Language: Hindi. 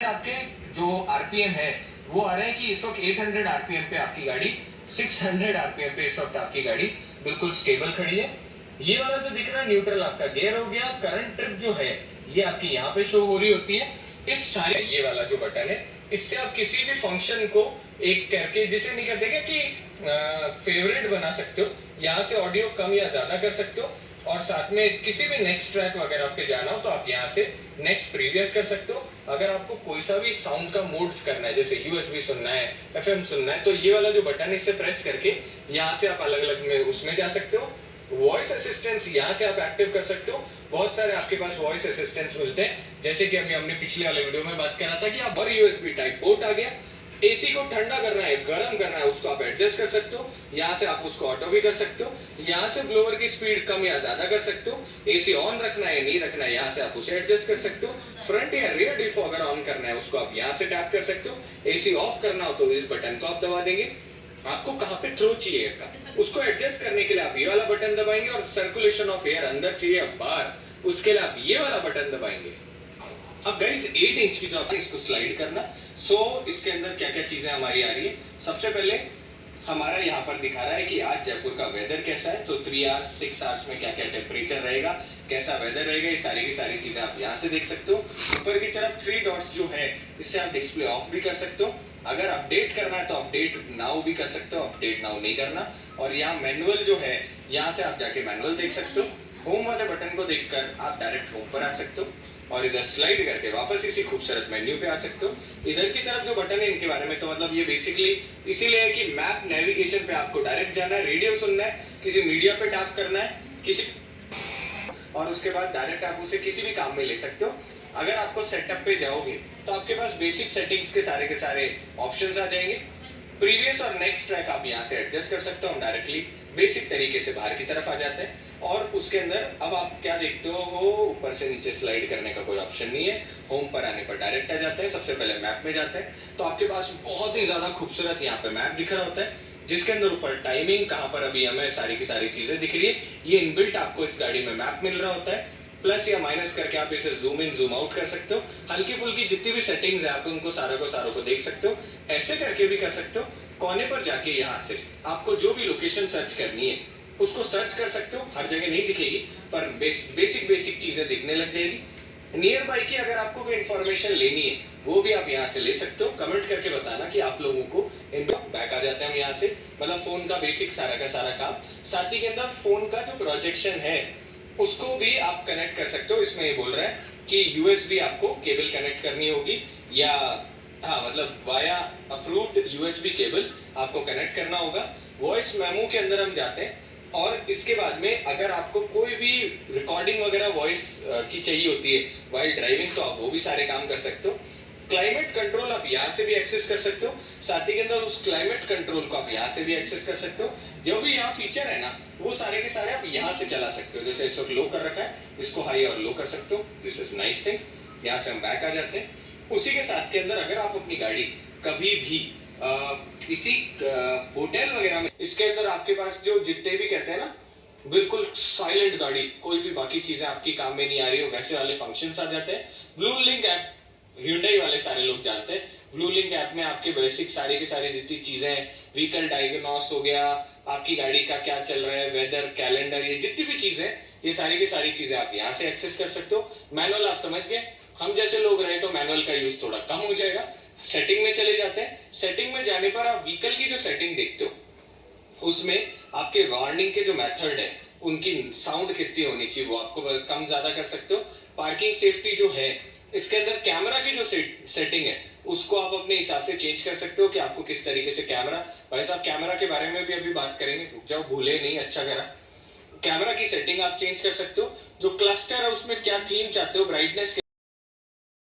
आपके जो आरपीएम है वो आ रहे हैं कि इस वक्त 800 आरपीएम पे आपकी गाड़ी 600 आरपीएम पे इस वक्त आपकी गाड़ी बिल्कुल स्टेबल खड़ी है। ये वाला जो दिख रहा है न्यूट्रल आपका गियर हो गया। करंट ट्रिप जो है ये आपकी यहाँ पे शो हो रही होती है। इस सारे ये वाला जो बटन है इससे आप किसी भी फंक्शन को एक करके, जिसे नहीं कहते क्या कि फेवरेट बना सकते हो। यहाँ से ऑडियो कम या ज्यादा कर सकते हो और साथ में किसी भी नेक्स्ट ट्रैक वगैरह पे जाना हो तो आप यहाँ से नेक्स्ट प्रीवियस कर सकते हो। अगर आपको कोई सा भी साउंड का मोड करना है, जैसे यूएसबी सुनना है, एफएम सुनना है, तो ये वाला जो बटन है इसे प्रेस करके यहाँ से आप अलग अलग में उसमें जा सकते हो। वॉइस असिस्टेंस यहाँ से आप एक्टिव कर सकते हो। बहुत सारे आपके पास वॉइस असिस्टेंट्स मिलते हैं, जैसे कि अभी हमने पिछले वाले वीडियो में बात करा था कि आप और यूएसबी टाइप पोर्ट आ गया। एसी को ठंडा करना है, गर्म करना है, उसको आप एडजस्ट कर सकते हो। यहाँ से आप उसको ऑटो भी कर सकते हो। यहाँ से ब्लोअर की स्पीड कम या ज्यादा कर सकते हो। एसी ऑन रखना है नहीं रखना है, यहाँ से आप उसे एडजस्ट कर सकते हो। फ्रंट या रियर डिफो अगर ऑन करना है उसको आप यहाँ से टैप कर सकते हो। एसी ऑफ करना हो तो इस बटन को आप दबा देंगे। आपको कहाँ पे थ्रो चाहिए का उसको एडजस्ट करने के लिए आप ये वाला बटन दबाएंगे, और सर्कुलेशन ऑफ एयर अंदर चाहिए बाहर उसके लिए आप ये वाला बटन दबाएंगे। अब गाइस 8 इंच की जो आप इसको स्लाइड करना। इसके अंदर क्या क्या चीजें हमारी आ रही है। सबसे पहले हमारा यहाँ पर दिखा रहा है कि आज जयपुर का वेदर कैसा है। तो 3 आवर्स 6 आवर्स में क्या क्या टेम्परेचर रहेगा, कैसा वेदर रहेगा, ये सारी की सारी चीजें आप यहाँ से देख सकते हो। ऊपर की तरफ 3 डॉट्स जो है इससे आप डिस्प्ले ऑफ भी कर सकते हो। अगर अपडेट करना है तो अपडेट नाउ भी कर सकते हो, अपडेट नाउ नहीं करना। और यहाँ मैनुअल जो है यहाँ से आप जाके मैनुअल देख सकते हो। होम वाले बटन को देखकर आप डायरेक्ट होम पर आ सकते हो और इधर स्लाइड करके वापस इसी खूबसूरत मेन्यू पे आ सकते हो। इधर की तरफ जो बटन है इनके बारे में तो मतलब ये बेसिकली इसीलिए है कि मैप नेविगेशन पे आपको डायरेक्ट जाना है, रेडियो सुनना है, किसी मीडिया पे टैप करना है किसी, और उसके बाद डायरेक्ट आप उसे किसी भी काम में ले सकते हो। अगर आपको सेटअप पे जाओगे तो आपके पास बेसिक सेटिंग्स के सारे ऑप्शंस आ जाएंगे। प्रीवियस और नेक्स्ट ट्रैक आप यहाँ से एडजस्ट कर सकते हो। हम डायरेक्टली बेसिक तरीके से बाहर की तरफ आ जाते हैं और उसके अंदर अब आप क्या देखते हो, वो ऊपर से नीचे स्लाइड करने का कोई ऑप्शन नहीं है। होम पर आने पर डायरेक्ट आ जाते हैं। सबसे पहले मैप में जाते हैं तो आपके पास बहुत ही ज्यादा खूबसूरत यहाँ पे मैप दिख रहा होता है, जिसके अंदर ऊपर टाइमिंग, कहाँ पर अभी हमें सारी की सारी चीजें दिख रही है। ये इनबिल्ट आपको इस गाड़ी में मैप मिल रहा होता है। प्लस या माइनस करके आप इसे जूम इन जूम आउट कर सकते हो। हल्की फुल्की जितनी भी सेटिंग्स है आप उनको सारों को देख सकते हो। ऐसे करके भी कर सकते हो। कोने पर जाके यहाँ से आपको जो भी लोकेशन सर्च करनी है उसको सर्च कर सकते हो। हर जगह नहीं दिखेगी पर बेसिक चीजें दिखने लग जाएगी। नियर बाई की अगर आपको कोई इंफॉर्मेशन लेनी है वो भी आप यहाँ से ले सकते हो। कमेंट करके बताना कि आप लोगों को बैक आ जाते हैं हम यहाँ से, मतलब फोन का बेसिक सारा का सारा काम। साथ ही के अंदर फोन का जो प्रोजेक्शन है उसको भी आप कनेक्ट कर सकते हो। इसमें ये बोल रहा है कि यूएसबी आपको केबल कनेक्ट करनी होगी या मतलब वाया अप्रूव्ड यूएसबी केबल आपको कनेक्ट करना होगा। वॉइस मेमो के अंदर हम जाते हैं और इसके बाद में अगर आपको कोई भी रिकॉर्डिंग वगैरह वॉइस की चाहिए होती है वाइल ड्राइविंग तो आप वो भी सारे काम कर सकते हो। क्लाइमेट कंट्रोल आप यहाँ से भी एक्सेस कर सकते हो। साथ ही के अंदर उस क्लाइमेट कंट्रोल को आप यहाँ से भी एक्सेस कर सकते हो। जो भी यहाँ फीचर है ना वो सारे के सारे आप यहाँ से चला सकते हो। जैसे इस वक्त लो कर रखा है, इसको हाई और लो कर सकते हो। This is nice thing. यहाँ से हम बैक आ जाते हैं। उसी के साथ के अंदर अगर आप अपनी गाड़ी कभी भी किसी होटल वगैरह में, इसके अंदर आपके पास जो जितने भी कहते हैं ना बिल्कुल साइलेंट गाड़ी, कोई भी बाकी चीजें आपकी काम में नहीं आ रही हो, वैसे वाले फंक्शंस आ जाते हैं। ब्लू लिंक ऐप Hyundai वाले सारे लोग जानते हैं। ब्लू लिंक ऐप में आपके बेसिक सारी की सारी जितनी चीजें हैं, व्हीकल डायग्नोस हो गया, आपकी गाड़ी का क्या चल रहा है, वेदर कैलेंडर, ये जितनी भी चीजें ये सारी की सारी चीजें आप यहाँ से एक्सेस कर सकते हो। मैनुअल आप समझ गए, हम जैसे लोग रहे तो मैनुअल का यूज थोड़ा कम हो जाएगा। सेटिंग में चले जाते हैं। सेटिंग में जाने पर आप व्हीकल की जो सेटिंग देखते हो उसमें आपके वार्निंग के जो मेथड है उनकी साउंड कितनी होनी चाहिए वो आपको कम ज्यादा कर सकते हो। पार्किंग सेफ्टी जो है इसके अंदर कैमरा की जो सेटिंग है उसको आप अपने हिसाब से चेंज कर सकते हो कि आपको किस तरीके से कैमरा, भाई साहब कैमरा के बारे में भी अभी बात करेंगे, रुक जाओ भूले नहीं, अच्छा करा। कैमरा की सेटिंग आप चेंज कर सकते हो। जो क्लस्टर है उसमें क्या थीम चाहते हो, ब्राइटनेस